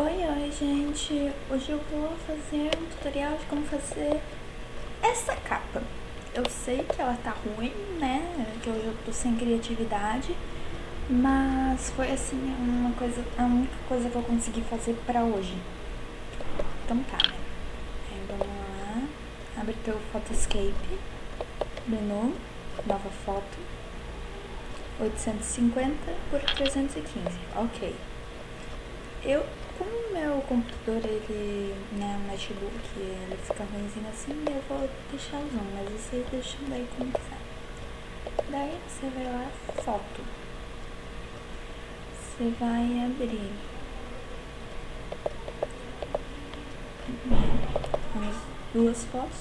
Oi, gente! Hoje eu vou fazer um tutorial de como fazer essa capa. Eu sei que ela tá ruim, né? Que hoje eu tô sem criatividade, mas foi assim a única coisa que eu consegui fazer pra hoje. Então tá, né? Vamos lá. Abre teu Photoscape, menu, nova foto, 850 por 315. Ok. Como o meu computador, ele, né, o notebook, ele fica ruimzinho assim, eu vou deixar o zoom, mas vocês deixam daí como quiser. Daí você vai lá, foto. Você vai abrir as duas fotos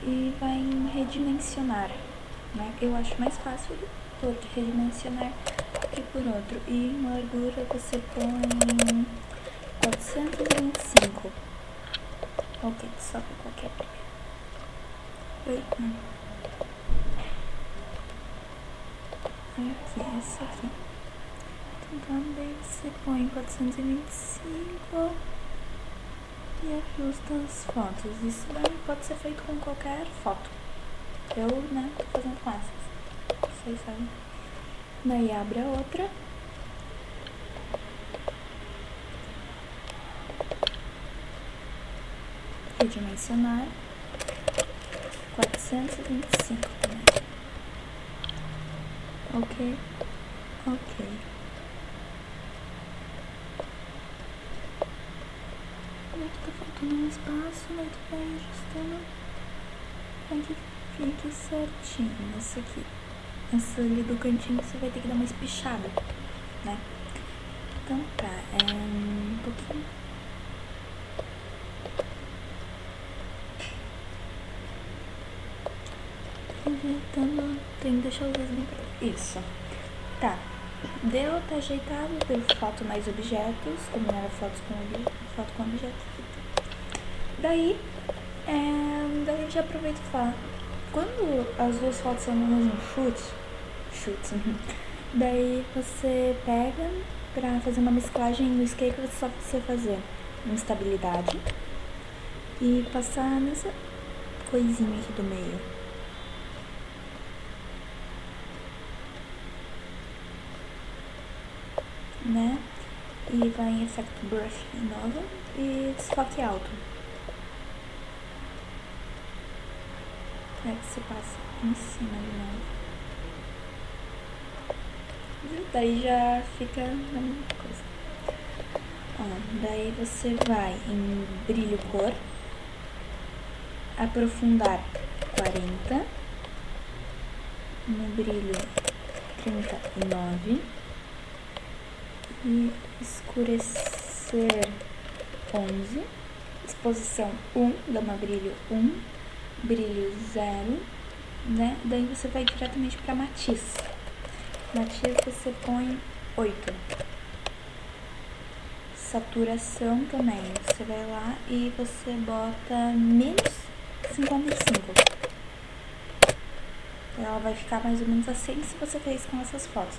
e vai em redimensionar, né? Eu acho mais fácil por redimensionar que por outro. E em largura você põe 425. Ok, só com qualquer. Aqui, essa aqui. Então, daí você põe 425 e ajusta as fotos. Isso daí pode ser feito com qualquer foto. Eu, né, tô fazendo com essas. Vocês sabem. Daí abre a outra. Redimensionar. 425 também. Ok. Tá faltando um espaço, mas tu vai ajustando pra que fique certinho. Essa aqui. Essa ali do cantinho você vai ter que dar uma espichada, né? Então tá, um pouquinho. Tem que deixar os dedos bem pra... Isso. Tá. Deu, tá ajeitado, deu foto mais objetos, como era foto com objetos. Daí já aproveito e falo. Quando as duas fotos são no mesmo chute, daí você pega pra fazer uma mesclagem no Escape, só você fazer instabilidade e passar nessa coisinha aqui do meio. Né? E vai em Effect Brush de novo e desfoque alto. Aí você passa em cima de novo. E daí já fica a mesma coisa. Ó, daí você vai em brilho cor, aprofundar 40, no brilho 39 e escurecer 11, exposição 1, gama brilho 1, brilho 0, né? Daí você vai diretamente para matiz. Matiz você põe 8. Saturação também, você vai lá e você bota menos 55. Ela vai ficar mais ou menos assim se você fez com essas fotos.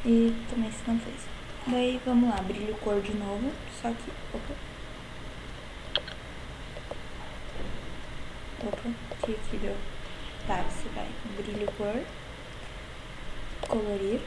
E também se não fez. Daí vamos lá, brilho cor de novo, só que... que deu. Tá, você vai brilho cor, colorir.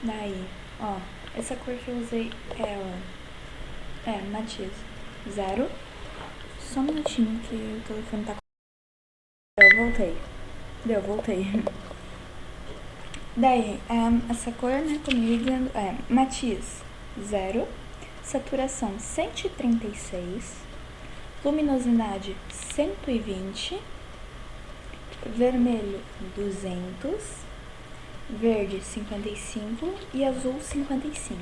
Daí, ó, essa cor que eu usei, ela é matiz 0. Só um minutinho que o telefone tá... Voltei. Daí, essa cor, né, como eu dizendo, é matiz 0, saturação 136, luminosidade 120, vermelho 200, verde 55 e azul 55.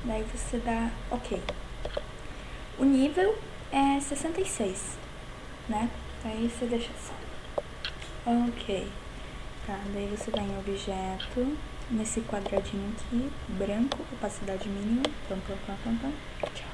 Daí você dá ok. O nível é 66, né? Daí você deixa assim. Ok. Tá, daí você vai em objeto, nesse quadradinho aqui, branco, opacidade mínima. Tchau.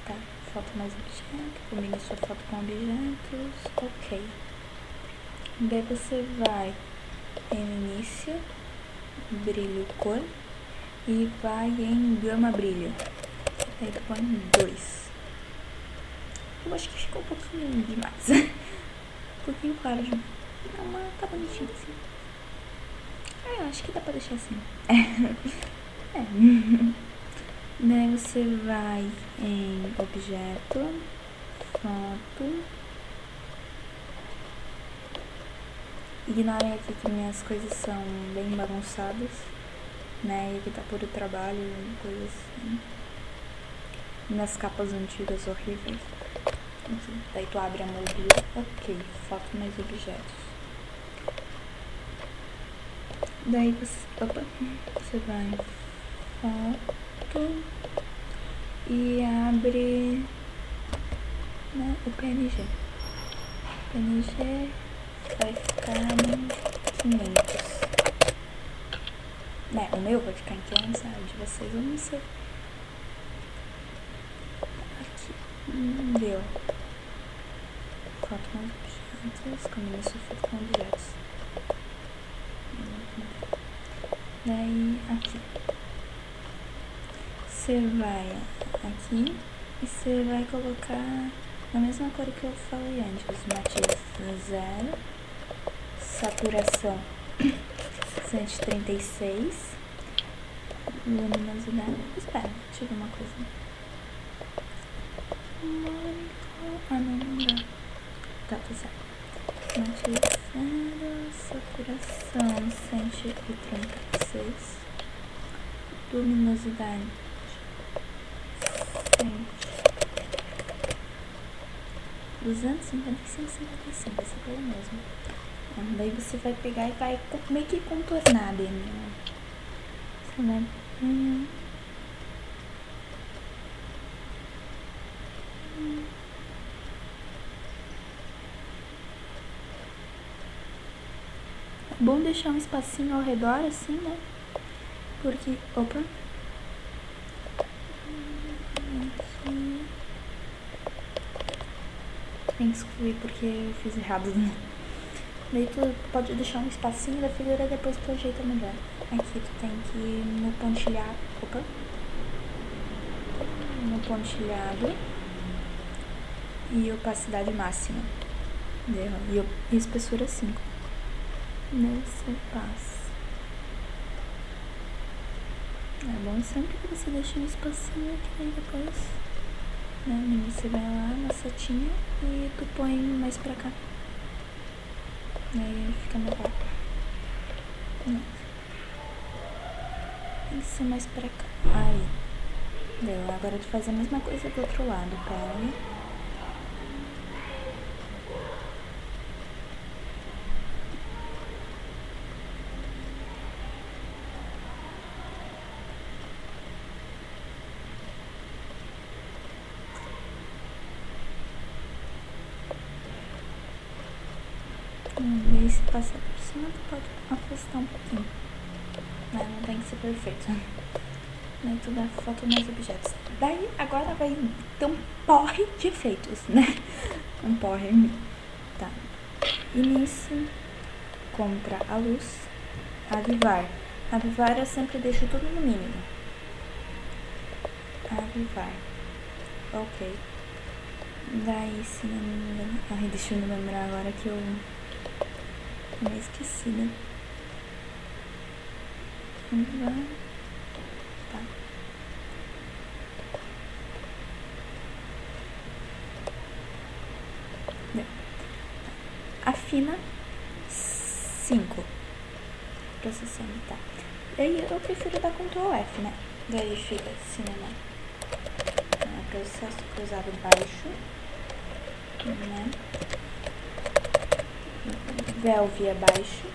Tá, foto mais objeto, combine sua foto com objetos, ok. Daí você vai em início, brilho cor e vai em gama brilho. Aí tu põe 2. Eu acho que ficou um pouquinho demais. Um pouquinho claro demais. Não, mas tá bonitinho assim. Eu acho que dá pra deixar assim. Daí você vai em objeto, foto. Ignorem aqui que minhas coisas são bem bagunçadas, né? E aqui tá puro trabalho, coisas assim. Minhas capas antigas horríveis. Daí tu abre a moldura. Ok, foto mais objetos. Daí você vai em foto e abre, né, o PNG. O PNG vai ficar em 500. Né, o meu vai ficar em 500, o de vocês eu não sei. Aqui, deu. Foto mais objetos, combina sua foto com objetos. Daí, aqui. Você vai aqui e você vai colocar na mesma cor que eu falei antes. Matiz 0, saturação 136, luminosidade. Espera, deixa eu ver uma coisa. Não dá. Tá certo. Matiz 0, saturação 136, luminosidade 255, essa cor mesmo. Daí você vai pegar e vai meio que contornar dele, né? Você vai... É bom deixar um espacinho ao redor, assim, né? Porque... Opa! Aqui... Tem que excluir porque eu fiz errado, né? Daí tu pode deixar um espacinho da figura e depois tu ajeita melhor. Aqui tu tem que ir no pontilhado. Opa! No pontilhado. E opacidade máxima. E espessura 5. Daí você passa. É bom sempre que você deixe um espacinho aqui, daí depois, né, você vai lá na setinha e tu põe mais pra cá. Aí fica melhor. Tem que ser mais pra cá. Aí. Deu. Agora tu faz a mesma coisa do outro lado. Pega. E se passar por cima, tu pode afastar um pouquinho. Não tem que ser perfeito. Daí tu dá foto mais objetos. Daí agora vai ter um porre de efeitos, né? Um porre. Tá. Início. Contra a luz. Avivar. Avivar eu sempre deixo tudo no mínimo. Avivar. Ok. Daí, se não me engano... Ai, deixa eu me lembrar agora que eu me esqueci, né? Avivar. Tá. Deu. Afina 5. Processando, tá. Daí eu prefiro dar Ctrl F, né? Daí fica cinema. Processo cruzado baixo, né? Velvia baixo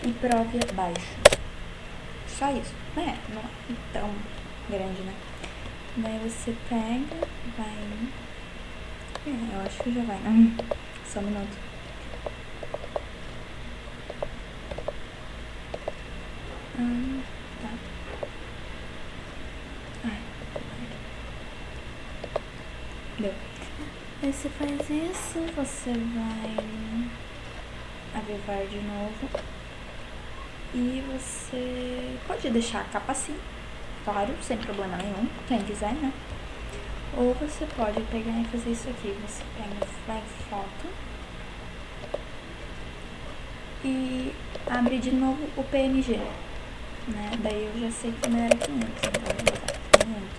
e Provia baixo. Só isso, né? Não é tão grande, né? Daí você pega, vai... eu acho que já vai, né? Só um minuto. Tá. Deu. Aí você faz isso, você vai avivar de novo. E você pode deixar a capa assim, claro, sem problema nenhum, quem quiser, né? Ou você pode pegar e fazer isso aqui. Você pega, vai em foto e abre de novo o PNG, né? Daí eu já sei que não era 500, então eu vou botar 500.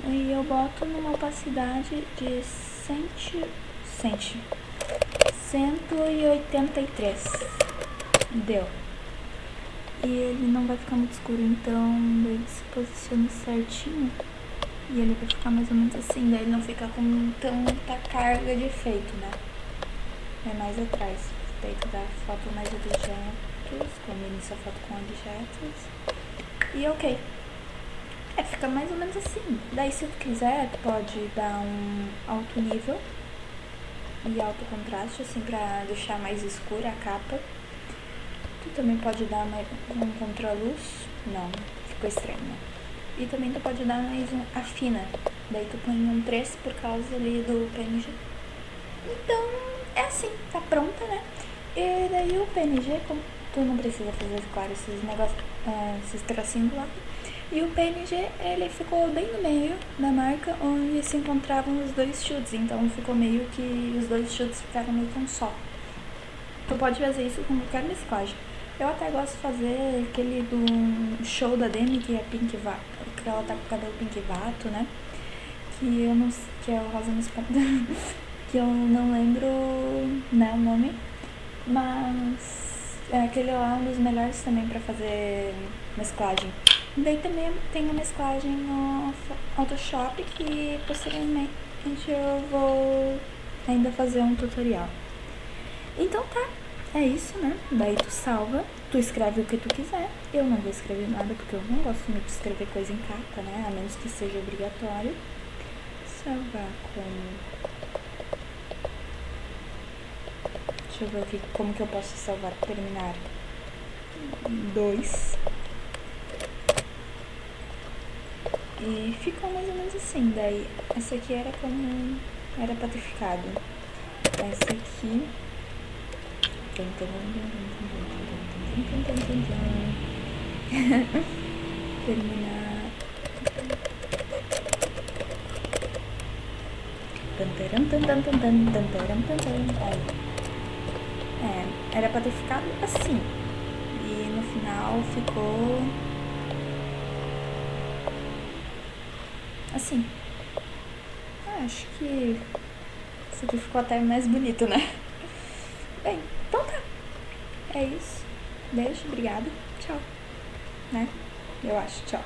E eu boto numa opacidade de 183. Deu. E ele não vai ficar muito escuro, então ele se posiciona certinho. E ele vai ficar mais ou menos assim, daí ele não fica com tanta carga de efeito, né? É mais atrás, feito da foto mais objetos, combine sua foto com objetos. E ok. Fica mais ou menos assim. Daí se tu quiser, tu pode dar um alto nível e alto contraste, assim, pra deixar mais escura a capa. Tu também pode dar um contraluz. Não, ficou estranho, né? E também tu pode dar mais um afina. Daí tu põe um 3 por causa ali do PNG. Então, é assim, tá pronta, né? E daí o PNG, como tu não precisa fazer, claro, esses negócios, esses tracinhos lá. E o PNG, ele ficou bem no meio da marca, onde se encontravam os dois chutes. Então ficou meio que, os dois chutes ficaram meio que um só. Tu pode fazer isso com qualquer mesclagem. Eu até gosto de fazer aquele do show da Demi, que é Pink Vato, que ela tá com o cabelo Pink Vato, né? Que eu não, que é o Rosa nos Pontos, que eu não lembro, né, o nome. Mas aquele lá é um dos melhores também pra fazer mesclagem. Daí também tem a mesclagem no Photoshop, que posteriormente eu vou ainda fazer um tutorial. Então tá, é isso, né? Daí tu salva, tu escreve o que tu quiser. Eu não vou escrever nada porque eu não gosto muito de escrever coisa em capa, né? A menos que seja obrigatório. Salvar como... Deixa eu ver aqui como que eu posso salvar, terminar. 2. E ficou mais ou menos assim. Daí, essa aqui era como era pra ter ficado. Essa aqui... Terminar. Era pra ter ficado assim. E no final ficou assim. Acho que isso aqui ficou até mais bonito, né? Bem, então tá. É isso. Beijo, obrigada. Tchau. Né? Eu acho. Tchau.